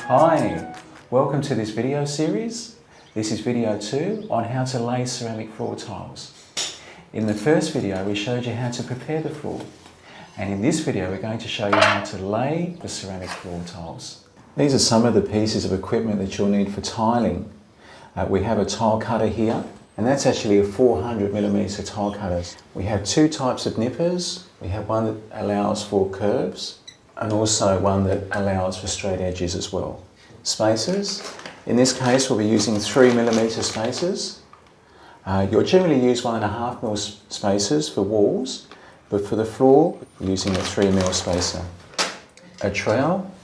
Hi, welcome to this video series. This is video 2 on how to lay ceramic floor tiles. In the first video we showed you how to prepare the floor, and in this video we're going to show you how to lay the ceramic floor tiles. These are some of the pieces of equipment that you'll need for tiling. We have a tile cutter here, and that's actually a 400mm tile cutter. We have two types of nippers. We have one that allows for curves and also one that allows for straight edges as well. Spacers. In this case we'll be using 3mm spacers. You'll generally use 1.5mm spacers for walls, but for the floor we're using a 3mm spacer. A trowel.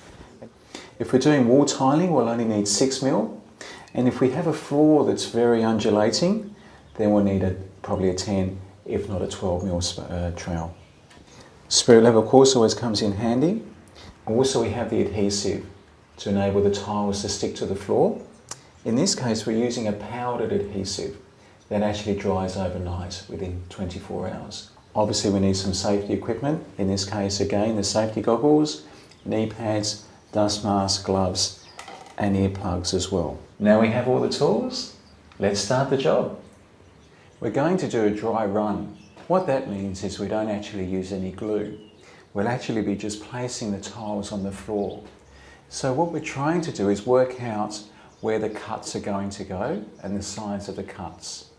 If we're doing wall tiling we'll only need 6mm, and if we have a floor that's very undulating then we'll need probably a 10 if not a 12mm trowel. Spirit level of course always comes in handy. Also we have the adhesive to enable the tiles to stick to the floor. In this case we're using a powdered adhesive that actually dries overnight within 24 hours. Obviously we need some safety equipment. In this case again the safety goggles, knee pads, dust mask, gloves and earplugs as well. Now we have all the tools, let's start the job. We're going to do a dry run. What that means is we don't actually use any glue. We'll actually be just placing the tiles on the floor. So what we're trying to do is work out where the cuts are going to go and the size of the cuts.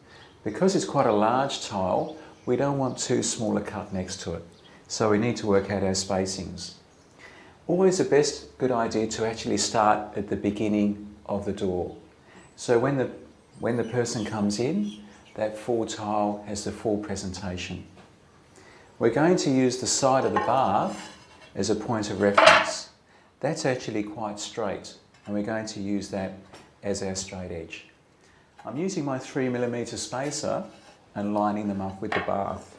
Because it's quite a large tile, we don't want too small a cut next to it. So we need to work out our spacings. Always the best good idea to actually start at the beginning of the door. So when the person comes in, that full tile has the full presentation. We're going to use the side of the bath as a point of reference. That's actually quite straight, and we're going to use that as our straight edge. I'm using my 3mm spacer and lining them up with the bath.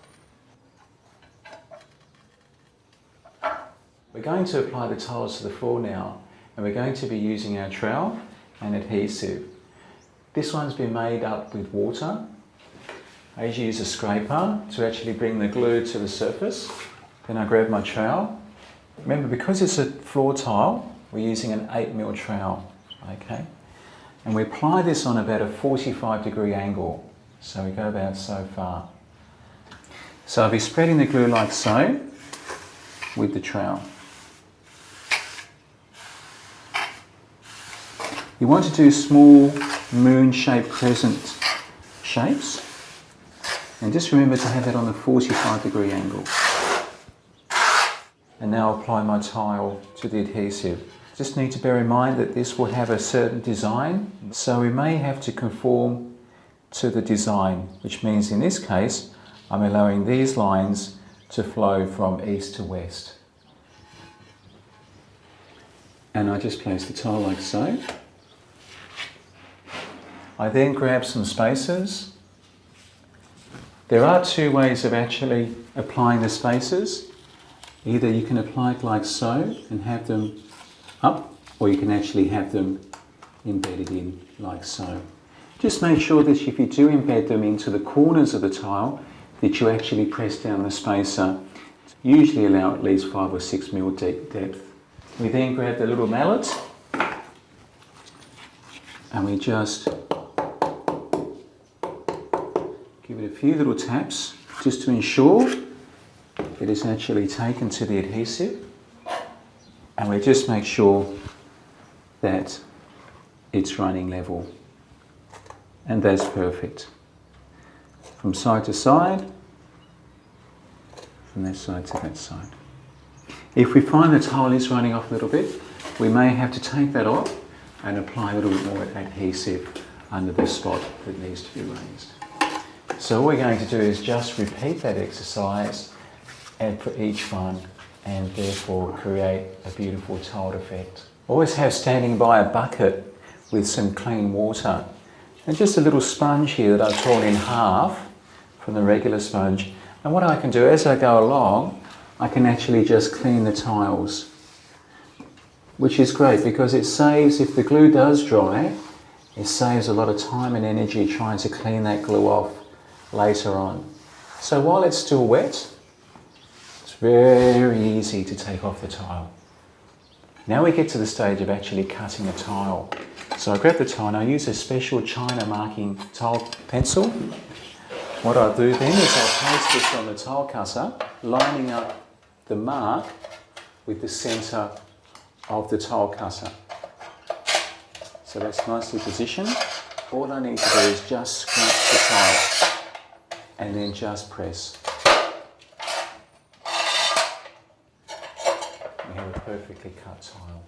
We're going to apply the tiles to the floor now, and we're going to be using our trowel and adhesive. This one's been made up with water. I usually use a scraper to actually bring the glue to the surface. Then I grab my trowel. Remember, because it's a floor tile, we're using an 8mm trowel, okay? And we apply this on about a 45-degree angle. So we go about so far. So I'll be spreading the glue like so with the trowel. You want to do small moon-shaped crescent shapes. And just remember to have that on a 45-degree angle. And now apply my tile to the adhesive. Just need to bear in mind that this will have a certain design, so we may have to conform to the design, which means in this case I'm allowing these lines to flow from east to west. And I just place the tile like so. I then grab some spacers. There are two ways of actually applying the spacers. Either you can apply it like so and have them up, or you can actually have them embedded in like so. Just make sure that if you do embed them into the corners of the tile, that you actually press down the spacer. Usually allow at least 5 or 6mm deep depth. We then grab the little mallet and we just give it a few little taps just to ensure it is actually taken to the adhesive, and we just make sure that it's running level, and that's perfect. From side to side, from that side to that side. If we find the tile is running off a little bit, we may have to take that off and apply a little bit more adhesive under the spot that needs to be raised. So all we're going to do is just repeat that exercise and for each one, and therefore create a beautiful tiled effect. Always have standing by a bucket with some clean water and just a little sponge here that I've torn in half from the regular sponge. And what I can do as I go along, I can actually just clean the tiles, which is great because it saves, if the glue does dry, it saves a lot of time and energy trying to clean that glue off later on. So while it's still wet, it's very easy to take off the tile. Now we get to the stage of actually cutting a tile. So I grab the tile and I use a special China marking tile pencil. What I'll do then is I'll place this on the tile cutter, lining up the mark with the centre of the tile cutter. So that's nicely positioned. All I need to do is just scratch the tile and then just press. We have a perfectly cut tile.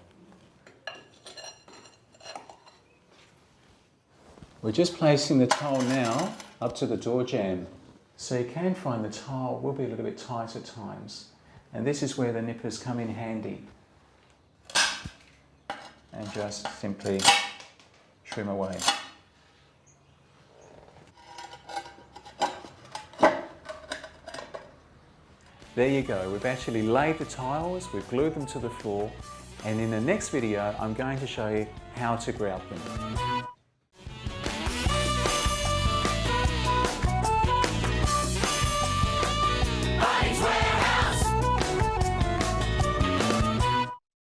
We're just placing the tile now up to the door jamb. So you can find the tile will be a little bit tight at times. And this is where the nippers come in handy. And just simply trim away. There you go, we've actually laid the tiles, we've glued them to the floor, and in the next video I'm going to show you how to grout them.